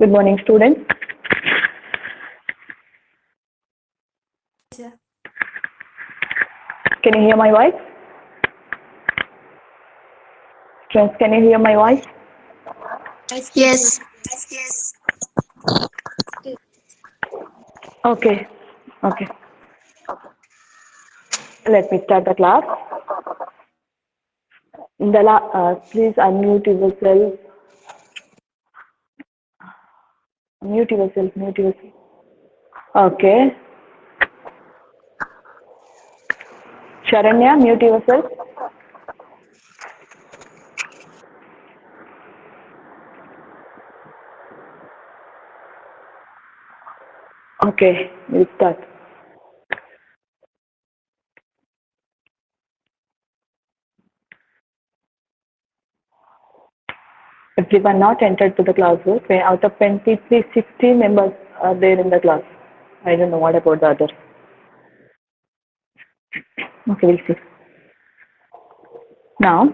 Good morning, students. Yeah. Can you hear my voice? Students, can you hear my voice? Yes. Okay. Okay. Let me start the class. Please unmute yourself. Mute yourself. Mute yourself. Okay. Sharanya, mute yourself. Okay. We'll start. Everyone not entered to the classroom. Okay, out of 23, 60 members are there in the class. I don't know what about the others. Okay, we'll see. Now,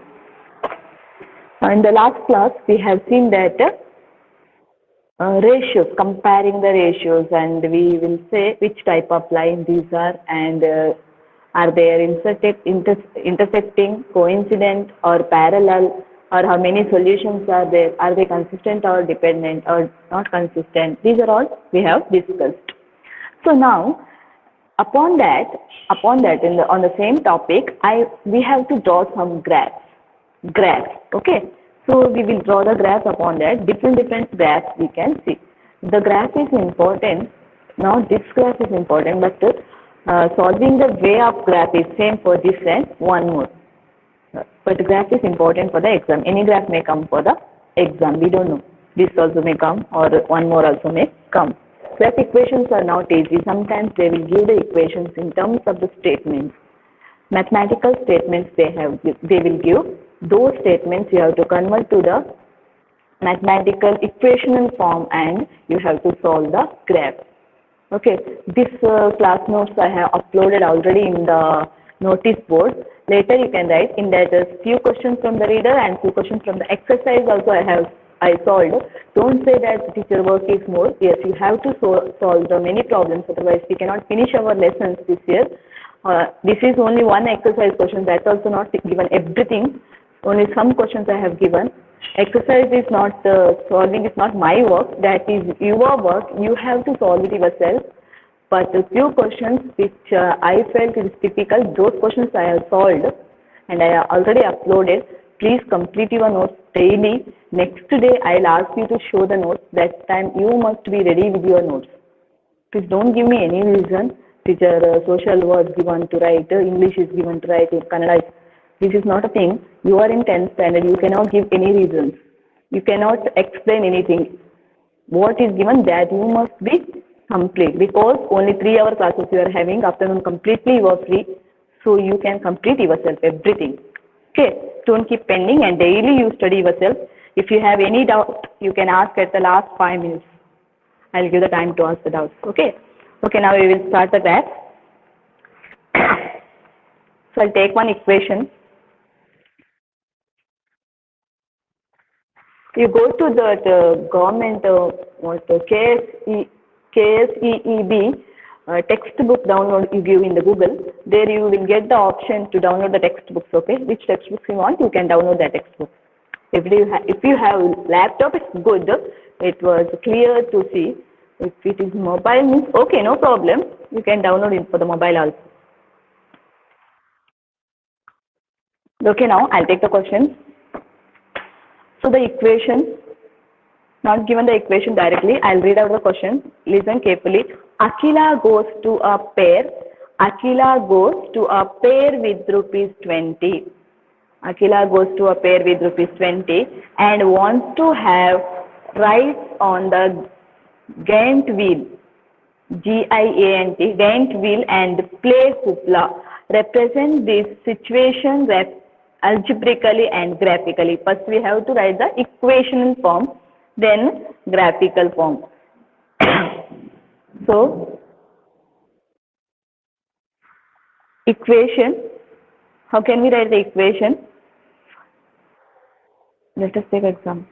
in the last class, we have seen that ratios, comparing the ratios, and we will say which type of line these and are they intersecting, coincident, or parallel, or how many solutions are there, are they consistent or dependent or not consistent. These are all we have discussed. So now, upon that, on the same topic, we have to draw some graphs. Okay. So we will draw the graphs upon that. Different graphs we can see. The graph is important. Now this graph is important, but solving the way of graph is same for this and one more. But graph is important for the exam. Any graph may come for the exam. We don't know. This also may come, or one more also may come. Graph equations are not easy. Sometimes they will give the equations in terms of the statements. Mathematical statements they will give. Those statements you have to convert to the mathematical equational form and you have to solve the graph. Okay, this class notes I have uploaded already in the notice board. Later you can write in that few questions from the reader and few questions from the exercise also I solved. Don't say that teacher work is more. Yes, you have to solve the many problems, otherwise we cannot finish our lessons this year. This is only one exercise question, that's also not given everything. Only some questions I have given. Exercise is not solving is not my work, that is your work. You have to solve it yourself. But a few questions which I felt is difficult, those questions I have solved and I already uploaded. Please complete your notes daily. Next day I'll ask you to show the notes. That time you must be ready with your notes. Please don't give me any reason. Teacher, social was given to write, English is given to write, Kannada is. This is not a thing. You are in 10th standard. You cannot give any reasons. You cannot explain anything. What is given that you must be complete, because only 3 hour classes you are having. Afternoon completely you are free. So you can complete yourself everything. Okay. Don't keep pending and daily you study yourself. If you have any doubt, you can ask at the last 5 minutes. I'll give the time to ask the doubts. Okay. Okay, now we will start the graph. So I'll take one equation. You go to the government KSEEB textbook download you give in the Google. There you will get the option to download the textbooks. Okay, which textbooks you want, you can download that textbook. If you have laptop, it's good. It was clear to see. If it is mobile, means okay, no problem. You can download it for the mobile also. Okay, now I'll take the question. So the equation, not given the equation directly, I'll read out the question. Listen carefully. Akila goes to a pair. Akila goes to a pair with rupees 20. Akila goes to a pair with rupees 20 and wants to have rides on the Giant wheel, Giant, Giant wheel and play hoopla. Represent this situation algebraically and graphically. First we have to write the equational form, then graphical form. So, equation, how can we write the equation? Let us take example.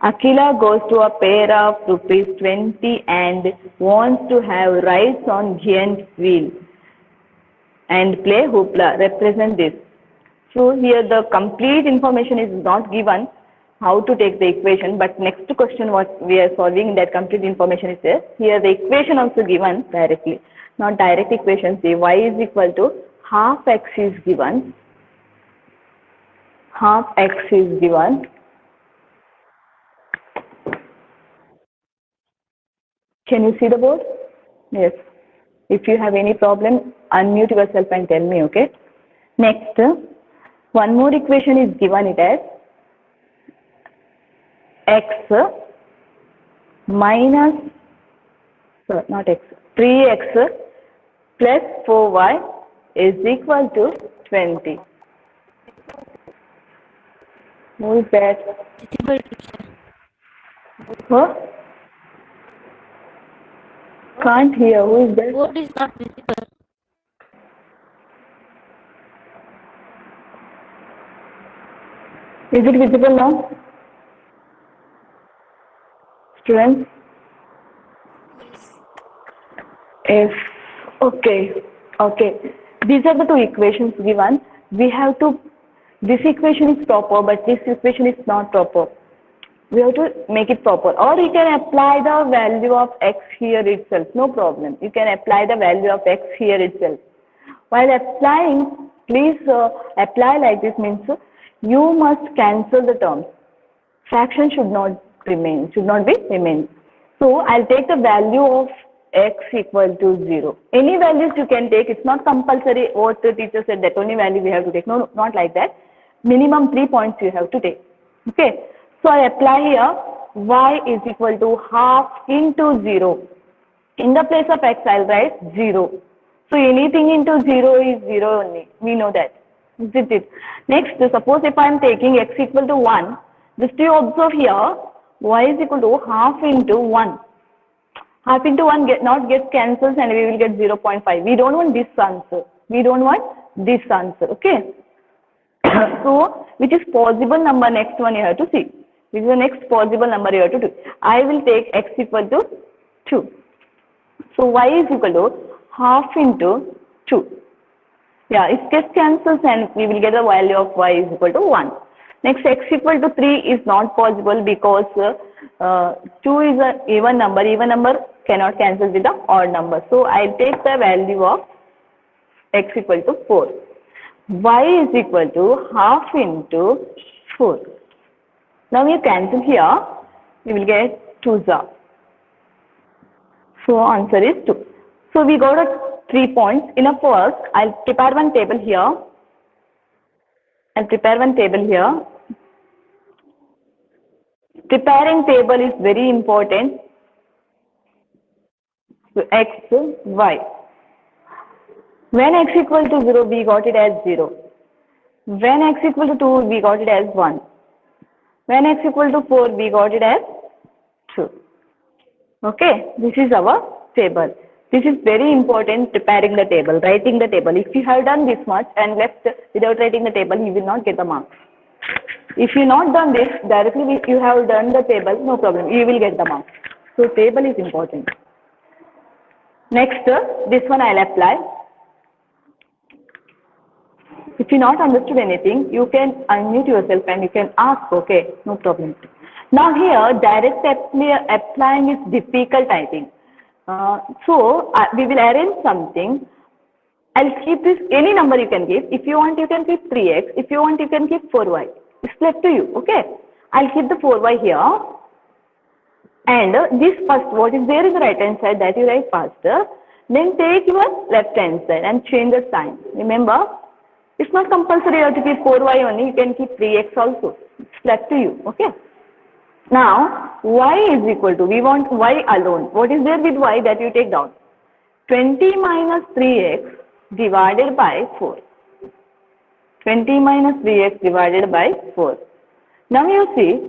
Akila goes to a pair of rupees 20 and wants to have rides on giant wheel and play hoopla. Represent this. So here the complete information is not given how to take the equation, but next question what we are solving, that complete information is there. Here the equation also given directly, not direct equation. See, y is equal to half x is given, half x is given. Can you see the board? Yes. If you have any problem, unmute yourself and tell me, okay? Next, one more equation is given, it as x minus, sorry, not x, 3x plus 4y is equal to 20. Who is that? Huh? Can't hear. Who is that? Board is not visible. Is it visible now? Students? If, okay. These are the two equations given. We have to, this equation is proper, but this equation is not proper. We have to make it proper. Or you can apply the value of x here itself. No problem. You can apply the value of x here itself. While applying, please apply like this, means you must cancel the terms. Fraction should not remain, should not be remain. So I'll take the value of x equal to 0. Any values you can take. It's not compulsory what the teacher said that only value we have to take. No, not like that. Minimum 3 points you have to take. Okay. So I apply here y is equal to half into 0. In the place of x, I'll write 0. So anything into 0 is 0 only. We know that. Isn't it? Next, suppose if I am taking x equal to 1, just you observe here, y is equal to half into 1. Half into 1 not gets cancels and we will get 0.5. We don't want this answer. We don't want this answer. Okay. So, which is possible number, next one you have to see. Which is the next possible number you have to do. I will take x equal to 2. So, y is equal to half into 2. Yeah, it gets cancels and we will get the value of y is equal to 1. Next, x equal to 3 is not possible because 2 is an even number. Even number cannot cancel with the odd number. So, I'll take the value of x equal to 4. Y is equal to half into 4. Now, we cancel here. We will get 2's. So, answer is 2. So, we got a 3 points. In a first, I'll prepare one table here. Preparing table is very important. So, x, y. When x equal to 0, we got it as 0. When x equal to 2, we got it as 1. When x equal to 4, we got it as 2. Okay, this is our table. This is very important, preparing the table, writing the table. If you have done this much and left without writing the table, you will not get the marks. If you not done this, directly if you have done the table, no problem, you will get the marks. So table is important. Next, this one I'll apply. If you not understood anything, you can unmute yourself and you can ask, okay, no problem. Now here, direct applying is difficult, I think. So we will arrange something. I'll keep this, any number you can give. If you want, you can keep 3x. If you want, you can keep 4y. It's left to you, okay? I'll keep the 4y here. And this first, what is there in the right hand side, that you write faster. Then take your left hand side and change the sign. Remember, it's not compulsory you have to keep 4y only. You can keep 3x also. It's left to you, okay? Now, y is equal to, we want y alone. What is there with y that you take down? 20 minus 3x divided by 4. 20 minus 3x divided by 4. Now you see,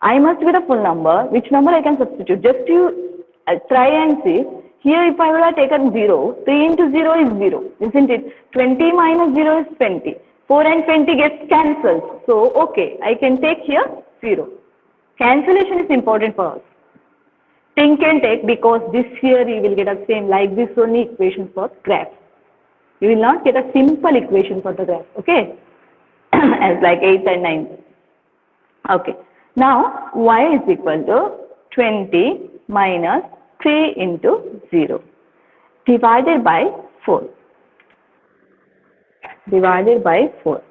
I must be the full number. Which number I can substitute? Just you try and see. Here if I would have taken 0, 3 into 0 is 0, isn't it? 20 minus 0 is 20. 4 and 20 gets cancelled. So, okay, I can take here 0. Cancellation is important for us. Think and take, because this year you will get a same like this only equation for graph. You will not get a simple equation for the graph, okay? As like 8 and 9. Okay. Now, y is equal to 20 minus 3 into 0 divided by 4. Divided by 4.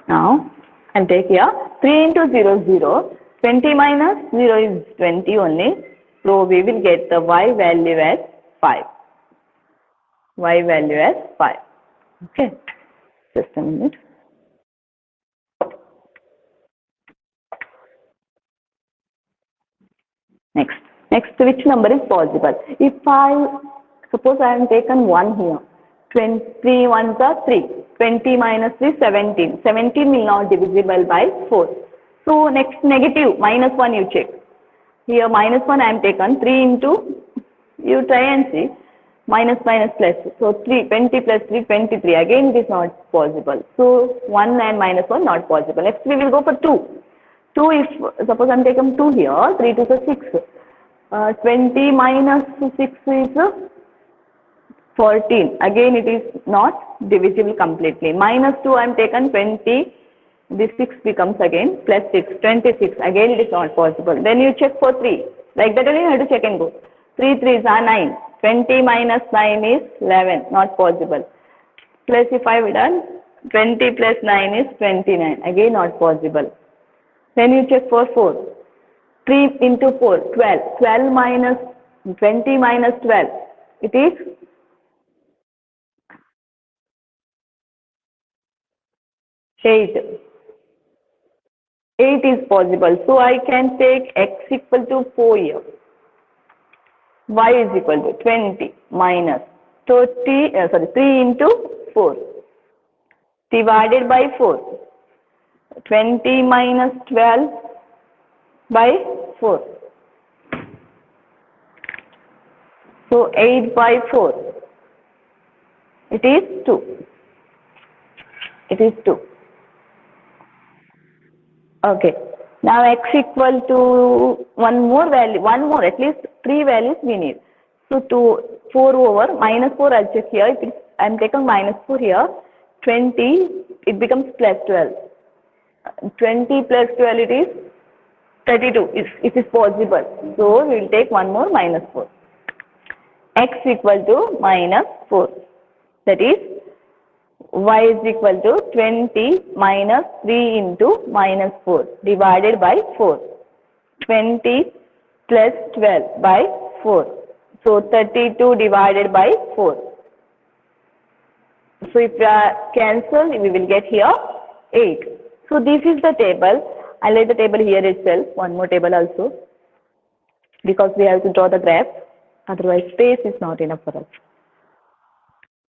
Now, I'll take here 3 into 0 is 0. 20 minus 0 is 20 only. So, we will get the y value as 5. Y value as 5. Okay. Just a minute. Next, which number is possible? If suppose I have taken 1 here. 3 ones are 3. 20 minus 3, 17. 17 will not divisible by 4. So, next negative, minus 1 you check. Here minus 1 I am taken. 3 into, you try and see. Minus minus plus. So, 20 plus 3, 23. Again it is not possible. So, 1 and minus 1 not possible. Next we will go for 2. 2, if suppose I am taken 2 here, 3 to the 6. 20 minus 6 is 14. Again it is not divisible completely. Minus 2 I am taken 20. This 6 becomes again plus 6. 26. Again it is not possible. Then you check for 3. Like that only you have to check and go. 3 3s are 9. 20 minus 9 is 11. Not possible. Plus if I have done 20 plus 9 is 29. Again not possible. Then you check for 4. 3 into 4, 12. 12 minus 20 minus 12. It is 8. 8 is possible. So I can take x equal to 4 here. Y is equal to 20 minus 3 into 4 divided by 4. 20 minus 12 by 4. So 8 by 4. It is 2. It is 2. Okay. Now x equal to one more, at least 3 values we need. So 4 over minus 4 I'll check here. If I am taking minus 4 here, 20, it becomes plus 12. 20 plus 12 it is 32. It is possible. So we will take one more minus 4. X equal to minus 4. That is y is equal to 20 minus 3 into minus 4 divided by 4. 20 plus 12 by 4. So 32 divided by 4. So if we cancel, we will get here 8. So this is the table. I'll write the table here itself. One more table also. Because we have to draw the graph. Otherwise space is not enough for us.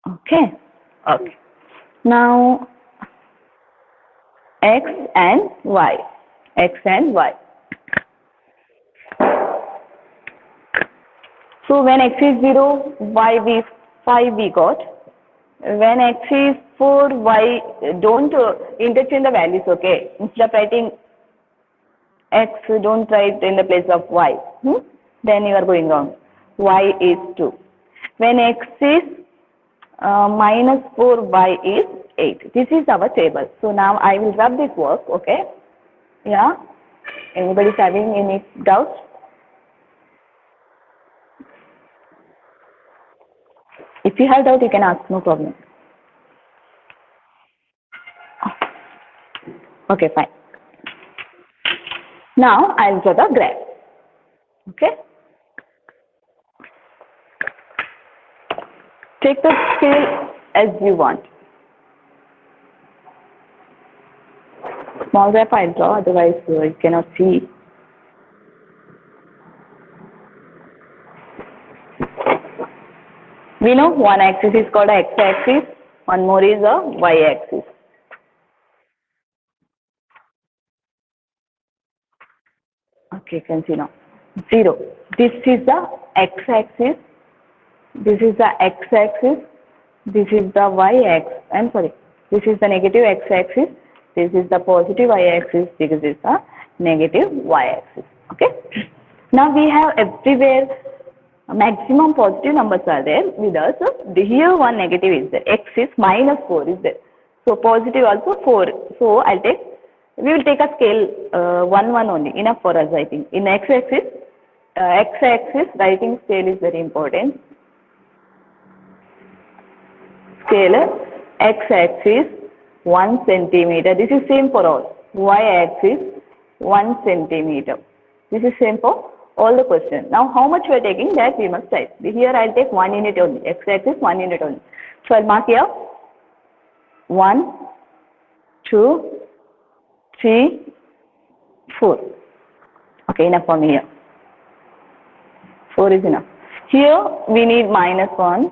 Okay. Okay. Now, x and y. X and y. So when x is 0, y 5 we got. When x is 4, y, don't interchange the values, okay? Instead of writing x, don't write in the place of y. Then you are going wrong. Y is 2. When x is minus 4, y is 8. This is our table. So now I will rub this work, okay? Yeah? Anybody having any doubts? If you have doubt, you can ask, no problem. Okay, fine. Now I'll draw the graph. Okay? Take the scale as you want. Small graph I'll draw, otherwise you cannot see. We know one axis is called a x-axis, one more is a y-axis. Okay, you can see now. 0. This is the x-axis. This is the x-axis. This is the y-axis. I'm sorry. This is the negative x-axis. This is the positive y-axis, this is the negative y-axis. Okay. Now we have everywhere maximum positive numbers are there with us. So here one negative is there. X is minus 4 is there. So positive also 4. So we will take a scale 1 1 only, enough for us I think. In x-axis, writing scale is very important. Scale x-axis 1 centimeter. This is same for all. Y-axis 1 centimeter. This is same for all the questions. Now how much we are taking, that we must type. Here I'll take 1 unit only. X-axis 1 unit only. So I'll mark here 1, 2, 3, 4. Okay, enough for me here. 4 is enough. Here we need minus 1,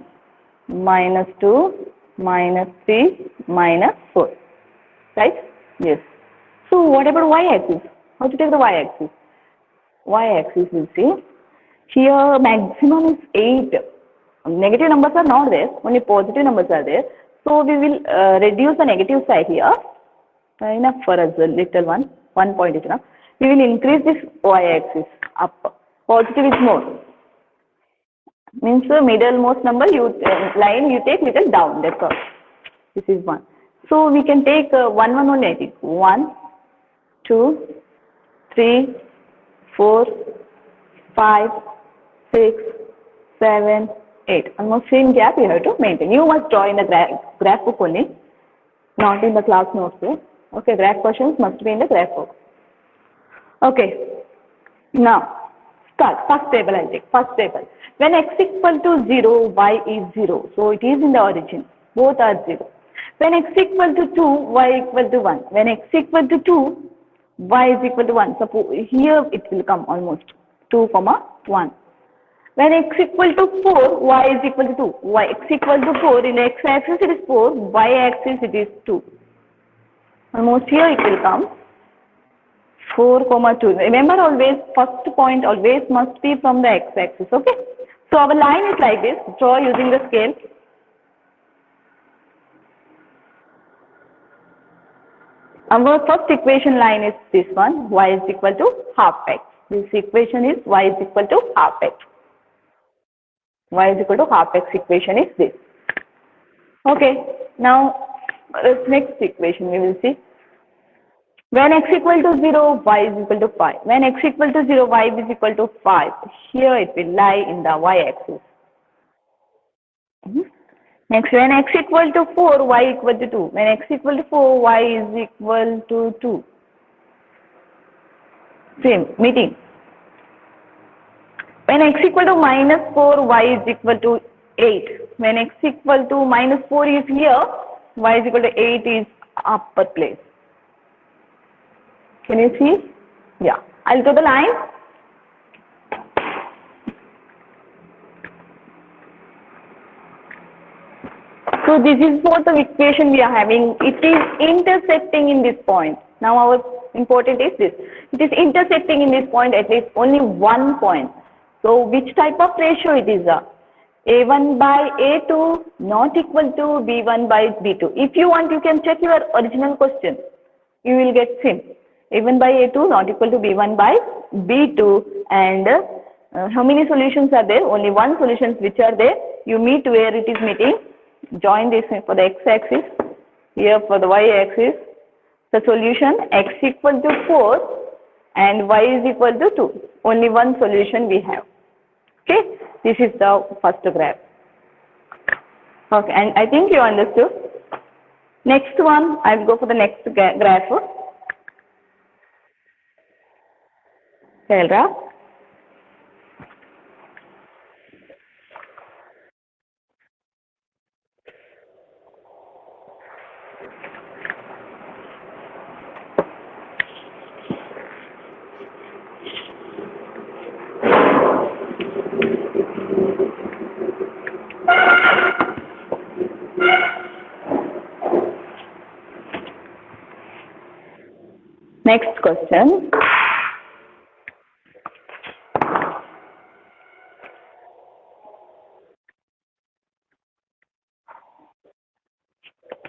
minus 2, minus 3, minus 4. Right? Yes. So what about y-axis? How to take the y-axis? Y-axis, you see. Here maximum is 8. Negative numbers are not there. Only positive numbers are there. So we will reduce the negative side here. Enough for us, a little one. 1 point is enough. We will increase this y-axis up. Positive is more. Means the middlemost number line you take little down. That's all. This is 1. So we can take 1 1 only. I think 1, 2, 3, 4, 5, 6, 7, 8. Almost same gap you have to maintain. You must draw in the graph book only, not in the class notes. Okay, graph questions must be in the graph book. Okay, now start. First table I'll take. First table. When x equal to 0, y is 0. So it is in the origin. Both are 0. When x equal to 2, y equal to 1. When x equal to 2, y is equal to 1. Suppose here it will come almost 2, 1. When x equal to 4, y is equal to 2. Y x equal to 4, in x-axis it is 4, y-axis it is 2. Almost here it will come 4, 2. Remember always, first point always must be from the x-axis, okay? So our line is like this, draw using the scale. Our first equation line is this one, y is equal to half x. This equation is y is equal to half x. Y is equal to half x equation is this. Okay, now this next equation we will see. When x equal to 0, y is equal to 5. When x equal to 0, y is equal to 5. Here it will lie in the y-axis. Next, when x equal to 4, y equal to 2. When x equal to 4, y is equal to 2. Same, meeting. When x equal to minus 4, y is equal to 8. When x equal to minus 4 is here, y is equal to 8 is upper place. Can you see? Yeah. I'll draw the line. So this is what the equation we are having. It is intersecting in this point. Now our important is this. It is intersecting in this point at least only one point. So which type of ratio it is? A1 by A2 not equal to B1 by B2. If you want, you can check your original question. You will get same. A1 by A2 not equal to B1 by B2. And how many solutions are there? Only one solutions which are there. You meet where it is meeting. Join this for the x-axis. Here for the y-axis. The solution x equal to 4 and y is equal to 2. Only one solution we have. Okay. This is the first graph. Okay. And I think you understood. Next one, I will go for the next graph. Graph. Next question.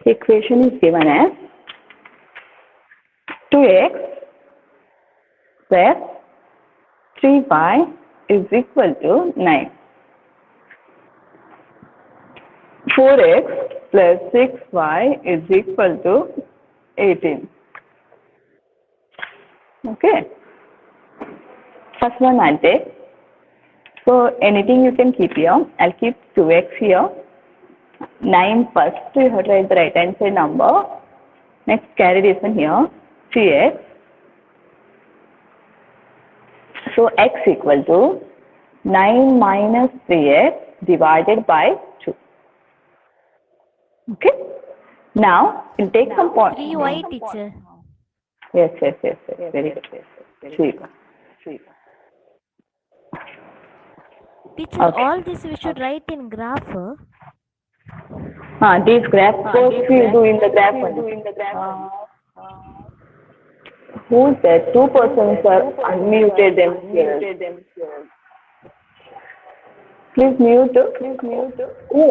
The equation is given as 2x plus 3y is equal to 9. 4x plus 6y is equal to 18. Okay. First one I'll take. So anything you can keep here. I'll keep 2x here. 9 first, you have to write the right hand side number. Next carry this one here. 3x. So x equal to 9 minus 3x divided by 2. Okay. Now we'll take some points. 3y, teacher. Yes. Very good. 3. Teacher, Okay. all this we should write in graph. These graphs first we do in the graph only. Who's that? 2 persons are unmuted themselves. Please mute. Who?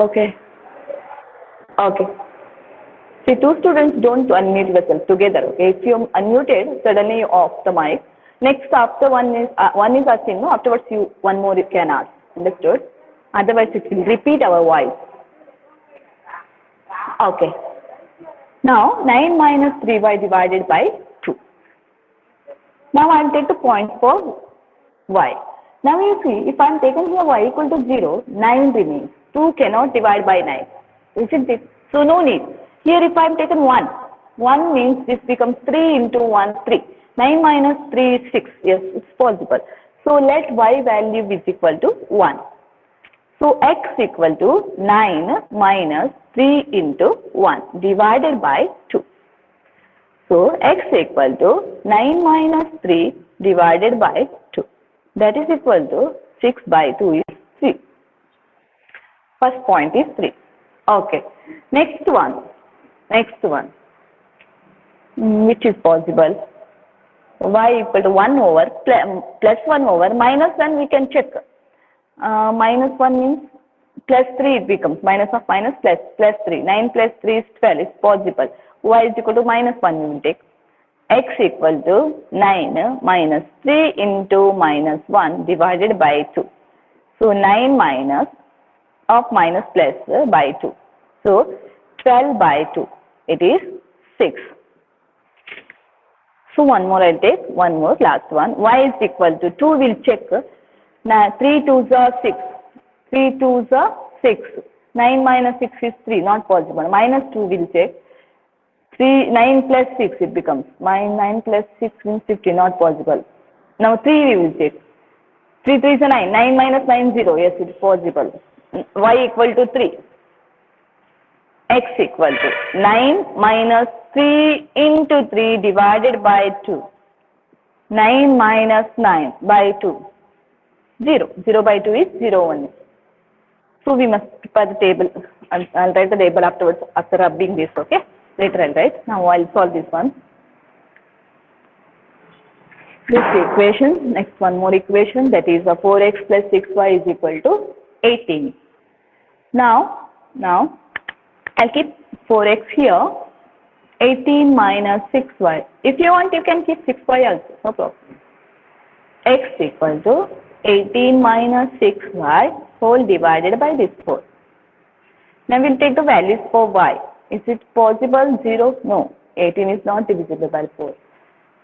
Okay. See, 2 students don't unmute themselves together. Okay. If you unmuted, suddenly you off the mic. Next, after one is asking. No, afterwards you one more you can ask. Understood? Otherwise, it will repeat our voice. Okay. Now 9 minus 3y divided by 2. Now I will take the point for y. Now you see, if I am taken here y equal to 0, 9 remains. 2 cannot divide by 9. Isn't it? So no need. Here if I am taken 1, 1 means this becomes 3 into 1, 3. 9 minus 3 is 6. Yes, it's possible. So let y value is equal to 1. So x equal to 9 minus 3 into 1 divided by 2. So x equal to 9 minus 3 divided by 2. That is equal to 6 by 2 is 3. First point is 3. Okay. Next one. Which is possible? Y equal to 1 over plus 1 over minus 1 we can check. Minus 1 means plus 3 it becomes. Minus of minus plus 3. 9 plus 3 is 12. It's possible. Y is equal to minus 1 we will take. X equal to 9 minus 3 into minus 1 divided by 2. So 9 minus of minus plus by 2. So 12 by 2. It is 6. So one more I'll take. One more last one. Y is equal to 2 we'll check. Now 3 2s are 6. 3 2s are 6. 9 minus 6 is 3. Not possible. Minus 2 we'll check. 9 plus 6 it becomes. 9 plus 6 means 50. Not possible. Now 3 we will check. 3 3 is a 9. 9 minus 9 0. Yes, it's possible. Y equal to 3. X equal to 9 minus 3 into 3 divided by 2. 9 minus 9 by 2. 0. 0 by 2 is 0 only. So we must prepare the table. I'll write the table afterwards after rubbing this. Okay. Later I'll write. Now I'll solve this one. This equation. Next one more equation. That is 4x plus 6y is equal to 18. Now I'll keep 4x here. 18 minus 6y. If you want, you can keep 6y also. No problem. X equal to 18 minus 6y whole divided by this 4. Now we'll take the values for y. Is it possible? 0? No. 18 is not divisible by 4.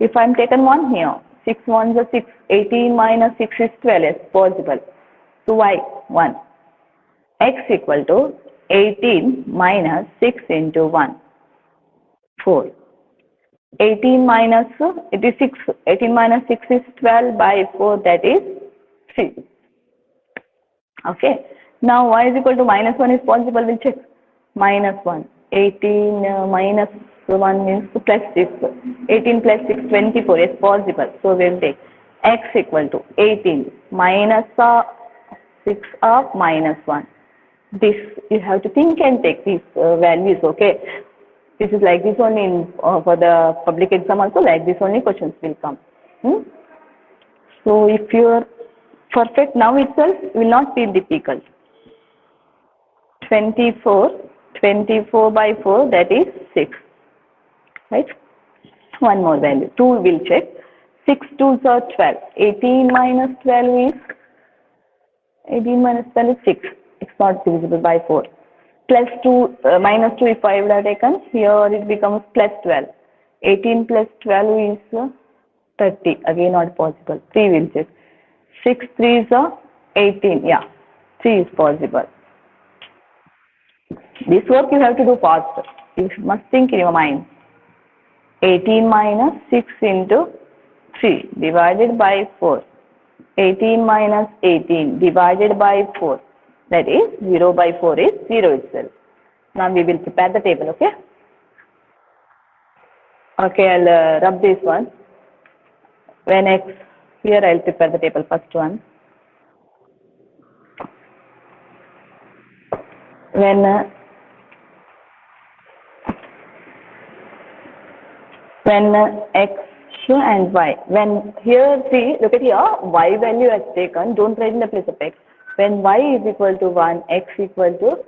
If I'm taken 1 here, 6 1s are 6. 18 minus 6 is 12. It's possible. So y 1. X equal to 18 minus 6 into 1. 4. 18 minus, it is 6. 18 minus 6 is 12 by 4, that is 3. Okay. Now y is equal to minus 1 is possible, we'll check. Minus 1. 18 minus 1 means plus 6. 18 plus 6, 24 is possible. So we'll take x equal to 18 minus 6 of minus 1. This you have to think and take these values, okay. This is like this only in, for the public exam also, like this only questions will come. So if you are perfect now itself, it will not feel difficult. 24 24 by 4, that is 6. Right? One more value. 2 will check. 6 2s are 12. 18 minus 12 is 6. It's not divisible by 4. Plus 2, minus 2 if I would have taken, here it becomes plus 12. 18 plus 12 is 30. Again not possible. 3 will check. 6 3s are 18. Yeah, 3 is possible. This work you have to do fast. You must think in your mind. 18 minus 6 into 3 divided by 4. 18 minus 18 divided by 4. That is 0 by 4 is 0 itself. Now we will prepare the table, okay? Okay, I'll rub this one. When x, here I'll prepare the table, first one. When x and y, when here see, look at here, y value has taken, don't write in the place of x. When y is equal to 1, x equal to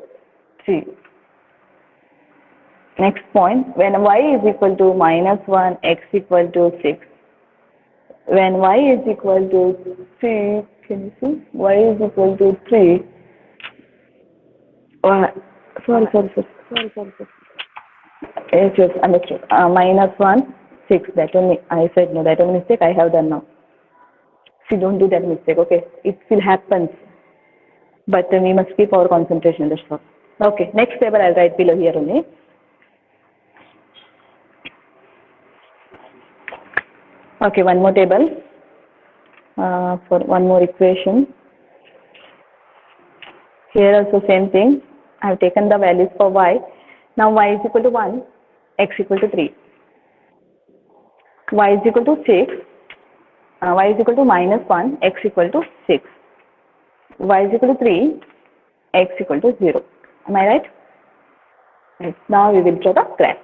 3. Next point, when y is equal to minus 1, x equal to 6. When y is equal to 3, can you see? Y is equal to 3. Sorry. Yes, understood. Minus 1, 6. That only, I said no, that only mistake I have done now. See, don't do that mistake, okay? It will happen. But we must keep our concentration, that's all. Okay, next table I'll write below here only. Okay, one more table for one more equation. Here also same thing. I have taken the values for y. Now y is equal to 1, x equal to 3. Y is equal to 6. Y is equal to minus 1, x equal to 6. Y is equal to 3, x equal to 0. Am I right? Right. Now we will draw the graph.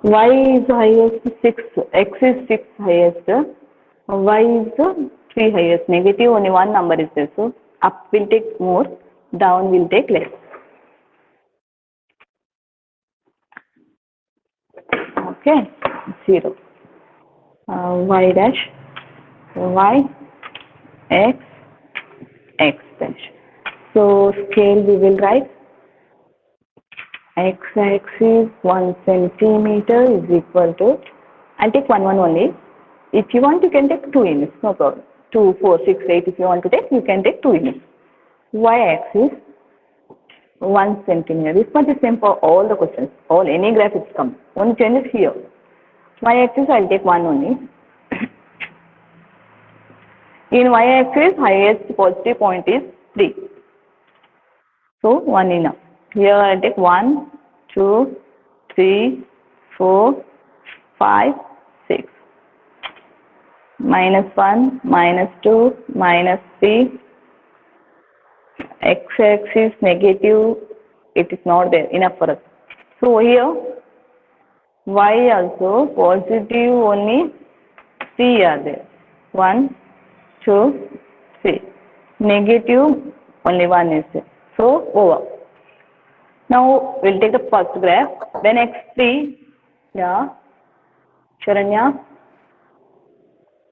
Y is highest 6, x is 6 highest, y is 3 highest. Negative only one number is there. So up will take more, down will take less. Okay, 0. Y dash, y, x, x dash. So scale we will write. X-axis 1 centimeter is equal to, I'll take 1 only. If you want, you can take 2 units, no problem. 2, 4, 6, 8, if you want to take, you can take 2 units. Y-axis 1 centimeter. This much is same for all the questions. Any graph it's come. Only change is here. Y-axis I'll take 1 only. In y-axis, highest positive point is 3. So 1 enough. Here I take 1, 2, 3, 4, 5, 6. Minus 1, minus 2, minus 3. X-axis negative, it is not there, enough for us. So here, y also positive only 3 are there. 1, 2, 3. Negative only 1 is there. So over. Now we'll take the first graph. When x3, yeah, Sharanya,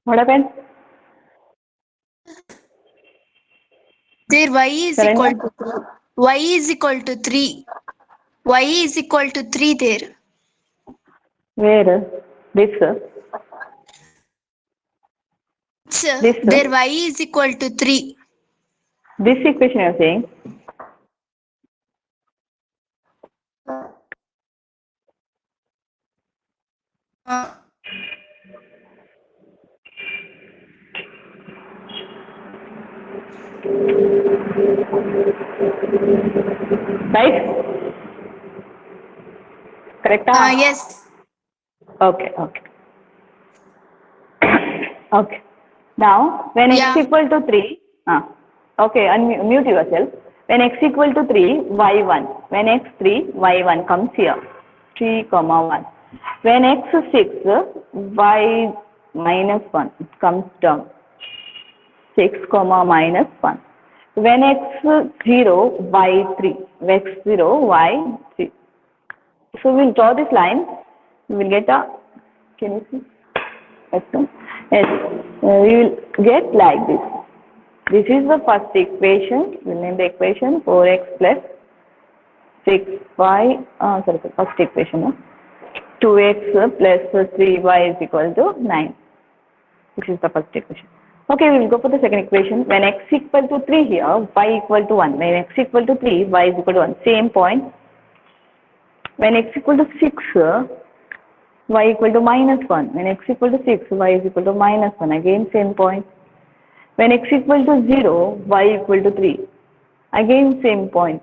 what happened? There y is Sharanya? equal to y is equal to 3. Y is equal to 3 there. Where? This? This? There y is equal to 3. This equation you are saying? Right? Correct? Yes. Okay. Okay. Now, when x equal to 3, okay, unmute yourself. When x equal to 3, y1. When x3, y1 comes here. 3 comma 1. When x is 6, y minus 1, it comes down. 6 comma minus 1. When x is 0, y 3. X 0, y 3. So we'll draw this line. We will get a, can you see? Yes, we will get like this. This is the first equation. We'll name the equation 4x plus 6y, first equation, 2x plus 3y is equal to 9. This is the first equation. Okay, we will go for the second equation. When x equal to 3 here, y equal to 1. When x equal to 3, y is equal to 1. Same point. When x equal to 6, y equal to minus 1. When x equal to 6, y is equal to minus 1. Again, same point. When x equal to 0, y equal to 3. Again, same point.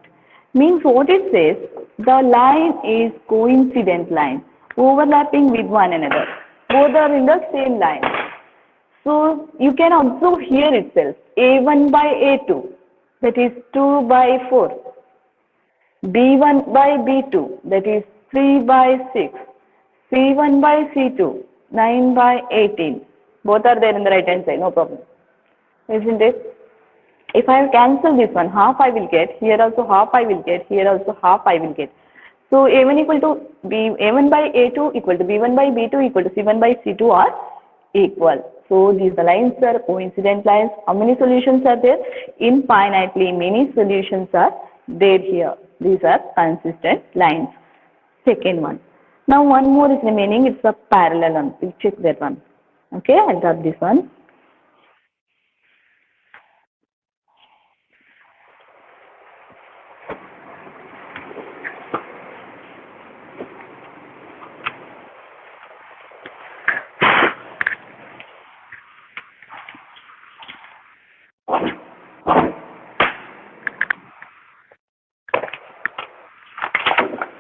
Means what it says, the line is coincident line, overlapping with one another. Both are in the same line. So you can observe here itself, a1 by a2, that is 2 by 4. b1 by b2, that is 3 by 6. c1 by c2, 9 by 18. Both are there in the right hand side, no problem. Isn't it? If I cancel this one, half I will get, here also half I will get, here also half I will get. So a1 equal to a1 by a2 equal to b1 by b2 equal to c1 by c2 are equal. So these the lines are coincident lines. How many solutions are there? Infinitely many solutions are there here. These are consistent lines. Second one. Now one more is remaining. It's a parallel one. We'll check that one. Okay, I'll grab this one.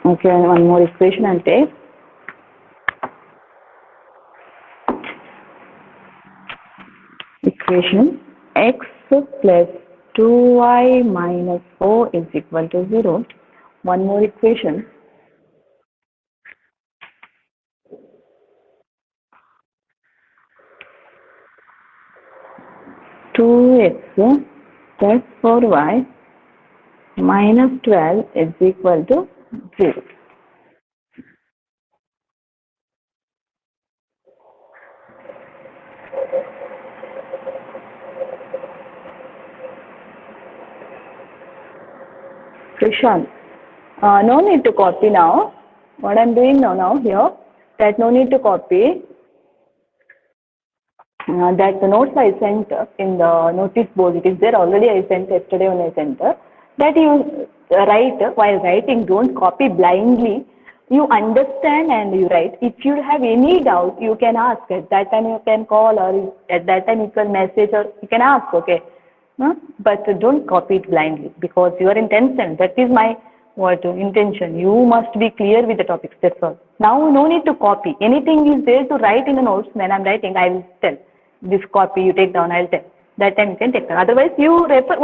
Okay, one more equation I'll take. Equation x plus 2y minus 4 is equal to 0. One more equation. Two x plus 4y minus 12 is equal to 0. Krishant, no need to copy now. What I'm doing now here, that no need to copy. That the notes I sent in the notice board, it is there already. I sent yesterday when I sent. That you write, while writing, don't copy blindly. You understand and you write. If you have any doubt, you can ask. At that time you can call, or at that time you can message, or you can ask, okay? But don't copy it blindly, because you are in 10th standard. That is my intention. You must be clear with the topics, that's all. Now no need to copy. Anything is there to write in the notes. When I'm writing, I will tell. This copy you take down, I'll tell. That time you can take down. Otherwise, you refer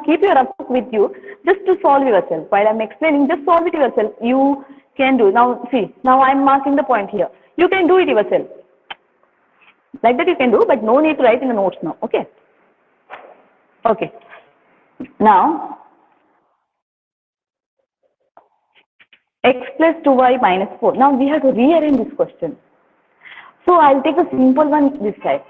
keep your book with you just to solve yourself. While I'm explaining, just solve it yourself. You can do. Now see, now I'm marking the point here. You can do it yourself. Like that you can do, but no need to write in the notes now. Okay. Okay. Now, x plus 2y minus 4. Now we have to rearrange this question. So I'll take a simple one this time.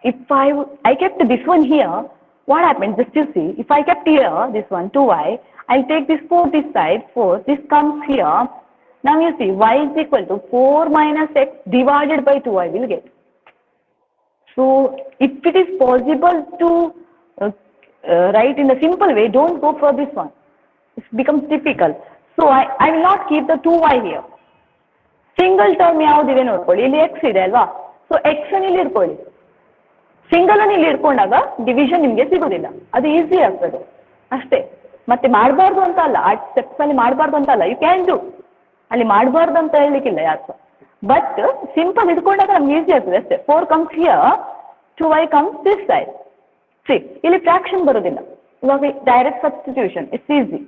If I kept this one here, what happens? Just you see, if I kept here, this one, 2y, I'll take this 4 this side, 4, this comes here. Now you see, y is equal to 4 minus x divided by 2y will get. So if it is possible to write in a simple way, don't go for this one. It becomes difficult. So I will not keep the 2y here. Single term ಯಾವುದಿದೆ ನೋಡ್ಕೊಳ್ಳಿ, ಇಲ್ಲಿ x ಇದೆ ಅಲ್ವಾ, so x ಅನ್ನು ಇಲ್ಲಿ ಇಟ್ಕೊಳ್ಳಿ. Single ಅನ್ನು ಇಲ್ಲಿ ಇಟ್ಕೊಂಡಾಗ ಡಿವಿಷನ್ ನಿಮಗೆ ಸಿಗೋದಿಲ್ಲ, ಅದು ಈಸಿ ಆಗ್ತದೆ ಅಷ್ಟೇ. ಮತ್ತೆ ಮಾಡಬಾರ್ದು ಅಂತ ಅಲ್ಲ, ಆ ಸ್ಟೆಪ್ಸ್ ಅಲ್ಲಿ ಮಾಡಬಾರ್ದು ಅಂತ ಅಲ್ಲ, ಯು ಕ್ಯಾನ್ ಡೂ, ಅಲ್ಲಿ ಮಾಡಬಾರ್ದು ಅಂತ ಹೇಳಲಿಕ್ಕಿಲ್ಲ ಯಾರು. ಬಟ್ ಸಿಂಪಲ್ ಇಟ್ಕೊಂಡಾಗ ನಮ್ಗೆ ಈಸಿ ಆಗ್ತದೆ ಅಷ್ಟೇ. 4 comes here, 2y comes this side. See, ಇಲ್ಲಿ ಫ್ರಾಕ್ಷನ್ ಬರೋದಿಲ್ಲ, ಇವಾಗ direct substitution, it's easy.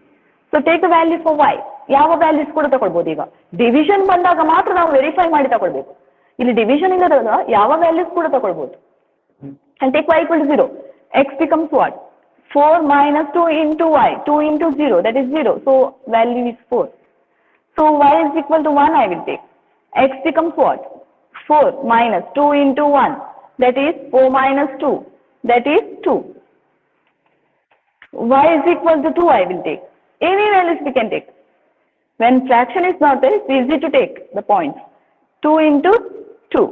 So take the value for y. ಯಾವ ವ್ಯಾಲ್ಯೂಸ್ ಕೂಡ ತಗೊಳ್ಬೋದು. ಈಗ ಡಿವಿಷನ್ ಬಂದಾಗ ಮಾತ್ರ ನಾವು ವೆರಿಫೈ ಮಾಡಿ ತಗೊಳ್ಬೇಕು. ಇಲ್ಲಿ ಡಿವಿಷನ್ ಇಲ್ಲದಾಗ ಯಾವ ವ್ಯಾಲ್ಯೂಸ್ ಕೂಡ ತಗೊಳ್ಬೋದು. and take y equal to 0, x becomes what? 4 minus 2 into y, 2 into 0, that is 0, so value is 4. So y is equal to 1 I will take. X becomes what? 4 minus 2 into 1, that is 4 minus 2, that is 2. Y is equal to 2 I will take. Any values we can take. When fraction is not there, it's easy to take the points. 2 into 2.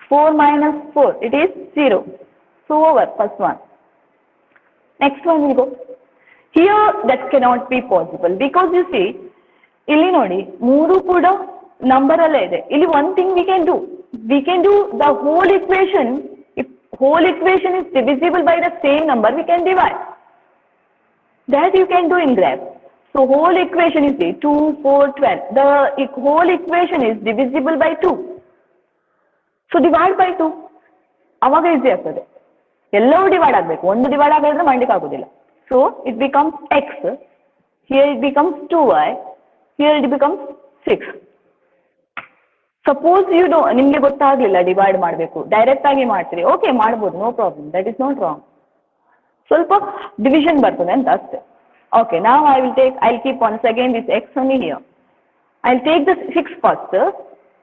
4 minus 4, it is 0. So over, first one. Next one we go. Here that cannot be possible because you see, ಇಲ್ಲಿ ನೋಡಿ ಮೂರು ಕೂಡ number ಅಲ್ಲೇ ಇದೆ. ಇಲ್ಲಿ one thing we can do the whole equation. If whole equation is divisible by the same number, we can divide. That you can do in graph. So whole equation is 2, 4, 12. The whole equation is divisible by 2. So divide by 2. ಅವಾಗ easy ಆಗ್ತದೆ. ಎಲ್ಲವೂ divide ಆಗಬೇಕು. ಒಂದು divide ಆಗಿದ್ರೆ ಮಾಡ್ಲಿಕ್ಕೆ ಆಗೋದಿಲ್ಲ. So it becomes x. Here it becomes 2y. Here it becomes 6. Suppose you know ನಿಮಗೆ ಗೊತ್ತಾಗ್ಲಿಲ್ಲ ಡಿವೈಡ್ ಮಾಡಬೇಕು, ಡೈರೆಕ್ಟ್ ಆಗಿ ಮಾಡ್ತೀರಿ, ಓಕೆ ಮಾಡ್ಬೋದು, no problem, that is not wrong. ಸ್ವಲ್ಪ ಡಿವಿಷನ್ ಬರ್ತದೆ ಅಂತ ಅಷ್ಟೇ. Okay, now I'll keep once again this x only here. I'll take the 6 first,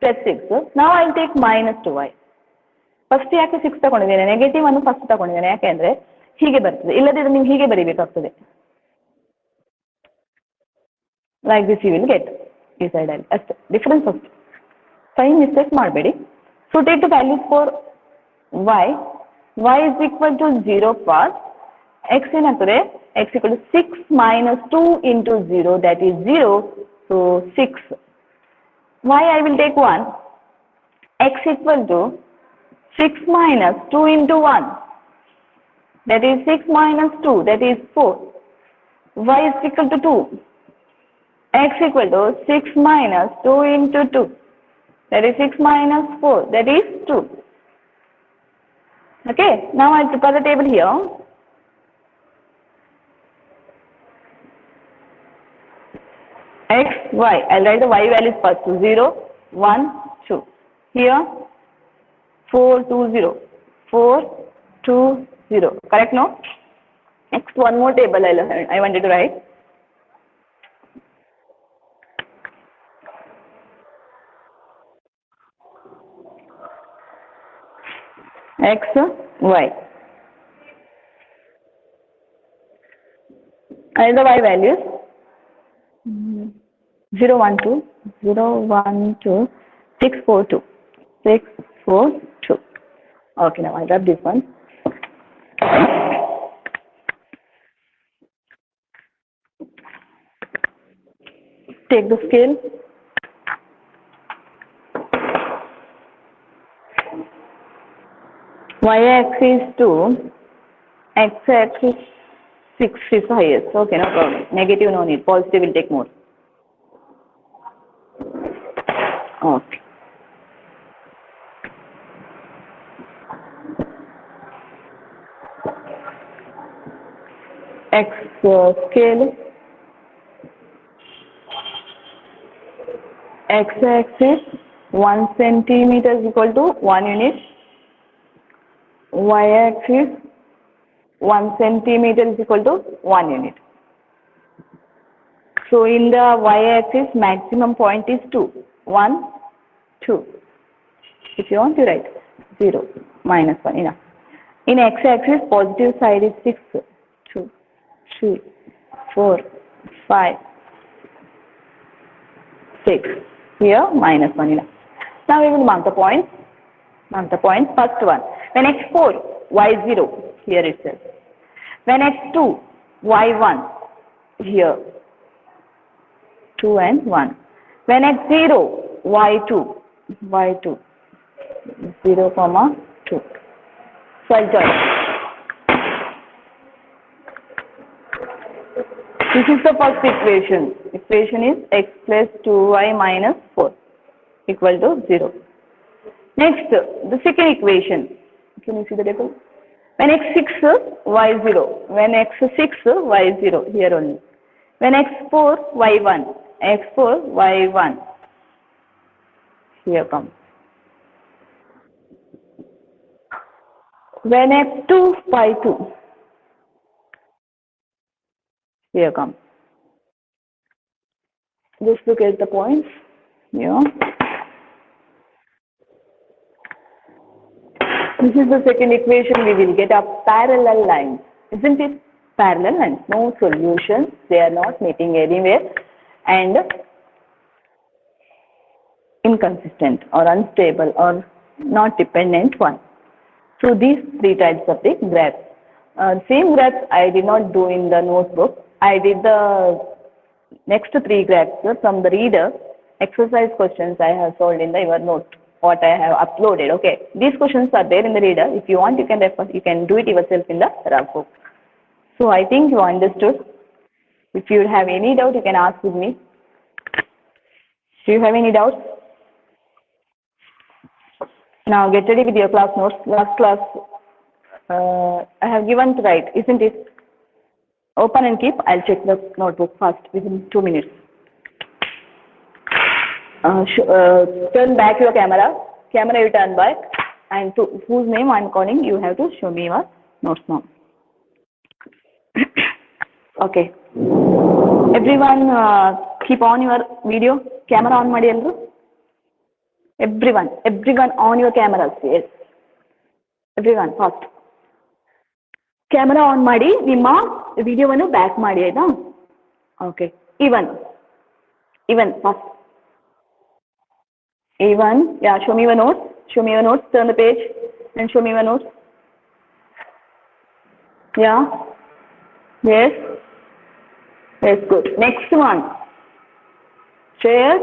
plus 6. Now I'll take minus 2y. First ಯಾಕೆ 6 ತಗೊಂಡಿದ್ದೇನೆ, ನೆಗೆಟಿವ್ ಅನ್ನು ಫಸ್ಟ್ ತಗೊಂಡಿದ್ದೇನೆ ಯಾಕೆಂದ್ರೆ ಹೀಗೆ ಬರ್ತದೆ, ಇಲ್ಲದಿದ್ರೆ ನೀವು ಹೀಗೆ ಬರೀಬೇಕಾಗ್ತದೆ. Like this you will get ಈ ಸೈಡ್ ಅಲ್ಲಿ ಅಷ್ಟೇ ಡಿಫರೆನ್ಸ್ ಅಷ್ಟೇ, ಸೈನ್ ಮಿಸ್ಟೇಕ್ ಮಾಡಬೇಡಿ. So take the values for y is equal to 0 for x ಏನಾಗ್ತದೆ, x equal to 6 minus 2 into 0, that is 0, so 6. Y I will take 1, x equal to 6 minus 2 into 1, that is 6 minus 2, that is 4. Y is equal to 2, x equal to 6 minus 2 into 2, that is 6 minus 4, that is 2. Okay, now I prepare the table here. X, y, I'll write the y values first, 0, 1, 2. Here 4, 2, 0, 4, 2, 0, correct no? Next one more table I wanted to write. X, y. And the y values 0, 1, 2, 0, 1, 2, 6, 4, 2, 6, 4, 2. Okay, now I'll grab this one. Take the scale. Y-axis 2, x-axis 6 is highest. Okay, no problem. Negative no need. Positive will take more. Okay. X scale. X-axis 1 centimeter is equal to 1 unit. Y-axis 1 centimeter is equal to 1 unit. So in the y-axis maximum point is 2. 1, 2. If you want to write 0, minus 1, enough. In x-axis positive side is 6, 2, 3, 4, 5, 6. Here minus 1, enough. Now we will mark the points. Mark the points. First one. When x4, y0, here itself. When x2, y1, here. 2 and 1. When x0, y2, 0, comma 2. So I'll join. This is the first equation. Equation is x plus 2y minus 4 equal to 0. Next, the second equation. Can you see the table? When x6, y0. When x6, y0. Here only. When x4, y1, x4, y1. Here comes. When x2, y2. Here comes. Just look at the points. Yeah. This is the second equation. We will get a parallel lines. Isn't it? Parallel lines. No solutions. They are not meeting anywhere. And inconsistent or unstable or not dependent one. So these three types of the graphs. Same graphs I did not do in the notebook. I did the next three graphs from the reader. Exercise questions I have solved in the your note. What I have uploaded. Okay, these questions are there in the reader. If you want, you can refer. You can do it yourself in the rough book. So I think you understood. If you have any doubt, you can ask with me. Do you have any doubts? Now get ready with your class notes. Last class I have given to write, isn't it? Open and keep. I'll check the notebook fast within 2 minutes. Turn back your camera. Camera you turn back. And to whose name I'm calling, you have to show me your notes now. Okay. Everyone keep on your video. Camera on ಮಾಡಿ ಎಲ್ಲರೂ. Everyone on your cameras. Yes. Everyone fast. Camera on ಮಾಡಿ ನಿಮ್ಮ ವಿಡಿಯೋವನ್ನು back ಮಾಡಿ ಆಯ್ತಾ? Okay. Even fast. Even, yeah, show me your notes. Show me your notes. Turn the page and show me your notes. Yeah. Yes. Yes, good. Next one. Share.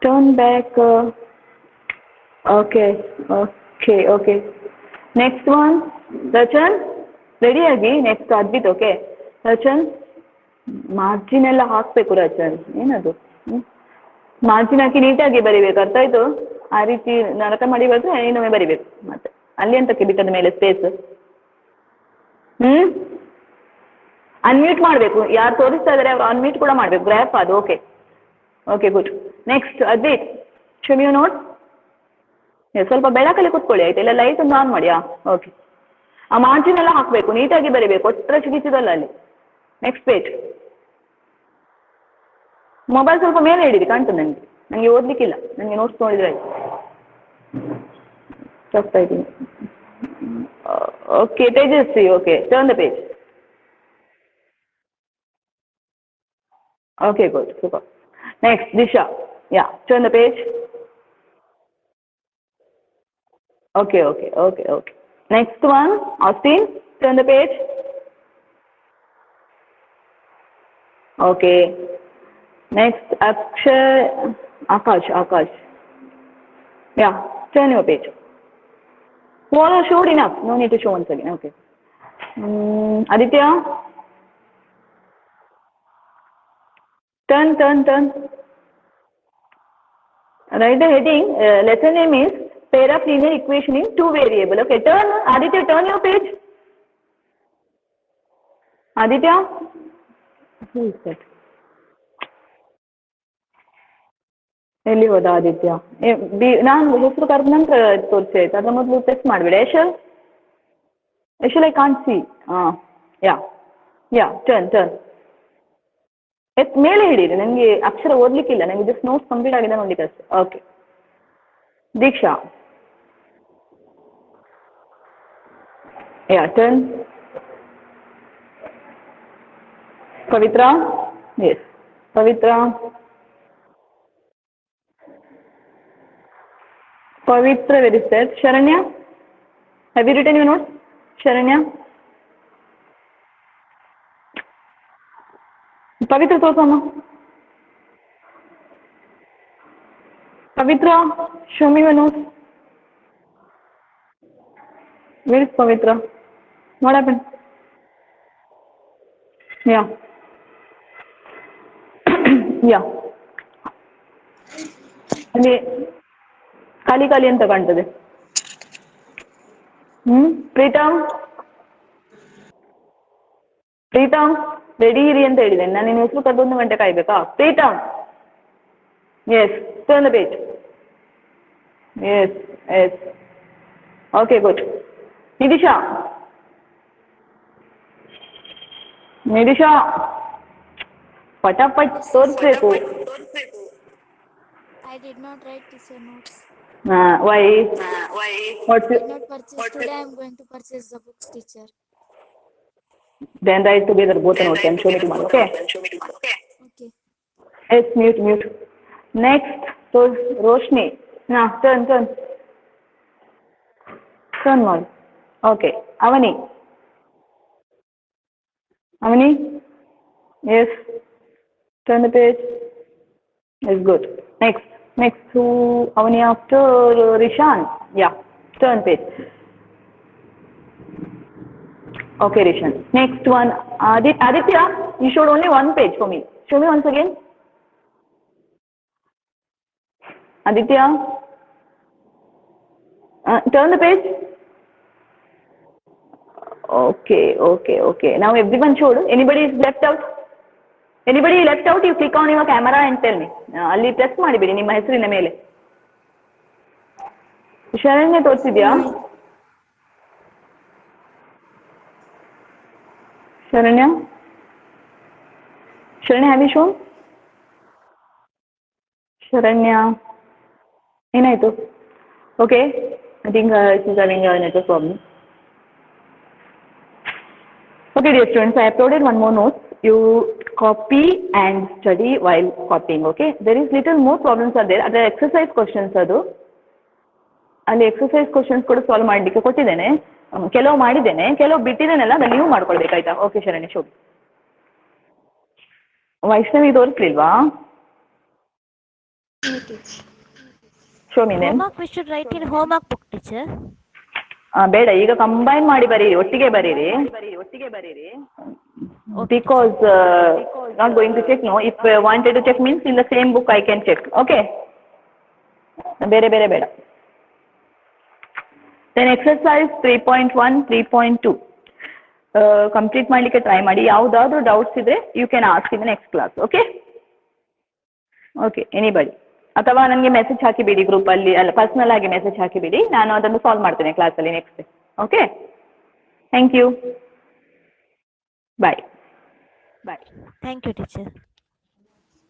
Turn back. Okay. Next one. Rachan. Ready again. Next Advit. Okay. Rachan. Margin ಎಲ್ಲ ಹಾಕಬೇಕು ರಚನ್. ಏನದು margin ಹಾಕಿ ನೀಟಾಗಿ ಬರಿಬೇಕು, ಅರ್ಥ ಆಯ್ತು? ಆ ರೀತಿ ನರಕ ಮಾಡಿ ಬರೆದ್ರೆ ಇನ್ನೊಮ್ಮೆ ಬರಿಬೇಕು. ಮತ್ತೆ ಅಲ್ಲಿ ಅಂತಕ್ಕೆ ಬಿಟ್ಟದ ಮೇಲೆ ಸ್ಪೇಸ್. ಅನ್ಮ್ಯೂಟ್ ಮಾಡಬೇಕು. ಯಾರು ತೋರಿಸ್ತಾ ಇದ್ದಾರೆ ಅವರು ಅನ್ಮ್ಯೂಟ್ ಕೂಡ ಮಾಡಬೇಕು. ಗ್ರಾಫ್ ಅದು. Okay good. Next Advith, show me note. ಸ್ವಲ್ಪ ಬೆಳಕಲ್ಲಿ ಕೂತ್ಕೊಳ್ಳಿ ಆಯ್ತು, ಇಲ್ಲ ಲೈಟ್ ಒಂದು ಆನ್ ಮಾಡಿ. ಓಕೆ. ಆ ಮಾರ್ಜಿನ್ ಎಲ್ಲ ಹಾಕಬೇಕು, ನೀಟಾಗಿ ಬರಿಬೇಕು, ಒಟ್ಟರೆ ಚಿಗಿಸಿದಲ್ಲ ಅಲ್ಲಿ. Next page. ಮೊಬೈಲ್ ಸ್ವಲ್ಪ ಮೇಲೆ ಹಿಡಿದು ಕಾಣ್ತದೆ ನನಗೆ ಓದಲಿಕ್ಕಿಲ್ಲ, ನನಗೆ ನೋಟ್ಸ್ ನೋಡಿದ್ರೆ ಆಯ್ತು. ತಪ್ತಾ ಇದ್ದೀನಿ. Okay Tejaswi. Okay, turn the page. Okay good, super. Next Disha. Yeah, turn the page. Okay. Next one Austin, turn the page. Okay. Next, Akash. Yeah, turn your page. All are showed enough. No need to show once again. Okay. Aditya. Turn. Write the heading. Lesson name is pair of linear equation in two variable. Okay. Turn. Aditya, turn your page. Aditya. Who is that? ಎಲ್ಲಿ ಹೋದ ಆದಿತ್ಯ? ನಾನು ಹೆಸರು ಕರೆದ ನಂತರ ತೋರಿಸಿ ಆಯ್ತು, ಅದರ ಮೊದಲು ಟೆಸ್ಟ್ ಮಾಡಿಬಿಡಿ. Yashal I can't see. Yeah turn. ಮೇಲೆ ಹಿಡೀರಿ, ನನಗೆ ಅಕ್ಷರ ಓದಲಿಕ್ಕಿಲ್ಲ, ನನಗೆ ಜಸ್ಟ್ ನೋಟ್ಸ್ ಕಂಪ್ಲೀಟ್ ಆಗಿದೆ ನೋಡ್ಲಿಕ್ಕೆ ಅಷ್ಟೇ. Okay. Deeksha. Yeah turn. Pavitra. Yes Pavitra. Pavitra, where is that? Sharanya, have you written your notes? Sharanya. Pavitra, Tosama. Pavitra, show me your notes. Where is Pavitra? What happened? Yeah. Yeah. ಖಾಲಿ ಅಂತ ಕಾಣ್ತದೆ. Preetham. Preetham ready ಇರಿ ಅಂತ ಹೇಳಿದ್ದೇನೆ ನಾನು. ನಿನ್ನ ಹೆಸರು ಕರೆದು 1 ಗಂಟೆ ಕಾಯ್ಬೇಕಾ? Pritam, yes, turn the page. Yes yes, okay good. Nidhisha, Nidhisha ಪಟಾಪಟ್ ತೋರಿಸ್ಬೇಕು. I did not write teacher notes. Why what's Did not purchase. Today I am going to purchase the books, teacher. then write together both the notes and show me tomorrow, okay? Okay. Yes, mute. Next, so Roshni. Now, turn. Turn one. Okay. Avani. Yes. Turn the page. Yes, good. Next to Avani after Rishan. Yeah. Turn page. Okay, Rishan. Next one. Aditya, you showed only one page for me. Show me once again. Aditya, turn the page. Okay. Now everyone showed. Anybody is left out? You click on your camera and tell me. ಅಲ್ಲಿ press ಮಾಡಿಬಿಡಿ ನಿಮ್ಮ ಹೆಸರಿನ ಮೇಲೆ. Sharanya ತೋರಿಸಿದ್ಯಾ? Sharanya, have you shown? Sharanya ಏನಾಯ್ತು? Okay, I think she's having a network problem. Okay, dear students, I uploaded one more note. You copy and study while copying, okay? There is little more problems are there. Other exercise questions adu. ಅಲ್ಲಿ exercise questions ಕೂಡ solve ಮಾಡಲಿಕ್ಕೆ ಕೊಟ್ಟಿದ್ದೇನೆ. ಕೆಲವು ಮಾಡಿದ್ದೇನೆ, ಕೆಲವು ಬಿಟ್ಟಿದ್ದೇನೆಲ್ಲ ಅದನ್ನು ನೀವು ಮಾಡ್ಕೊಳ್ಬೇಕಾಯ್ತಾ? ಓಕೆ ಶರಣ್ಯ, ಶೋಭಿ. ವೈಷ್ಣವಿ ತೋರಿಸ್ಲಿಲ್ವಾ? ಶೋಮಿನೆ. Homework we should write in homework book, teacher. ಬೇಡ, ಈಗ ಕಂಬೈನ್ ಮಾಡಿ ಬರೀರಿ, ಒಟ್ಟಿಗೆ ಬರೀರಿ. Because not going to check, no. If wanted to check means in the same book I can check. Okay. ಬೇರೆ ಬೇಡ. Then exercise 3.1, 3.2 ಕಂಪ್ಲೀಟ್ ಮಾಡಲಿಕ್ಕೆ try ಮಾಡಿ. ಯಾವುದಾದ್ರೂ ಡೌಟ್ಸ್ ಇದ್ರೆ you can ask in the next class. Okay anybody, ಅಥವಾ ನನಗೆ message ಹಾಕಿಬಿಡಿ ಗ್ರೂಪಲ್ಲಿ, ಅಲ್ಲ ಪರ್ಸ್ನಲ್ ಆಗಿ ಮೆಸೇಜ್ ಹಾಕಿಬಿಡಿ, ನಾನು ಅದನ್ನು ಸಾಲ್ವ್ ಮಾಡ್ತೇನೆ ಕ್ಲಾಸಲ್ಲಿ next. Okay, thank you, bye. Thank you, teacher.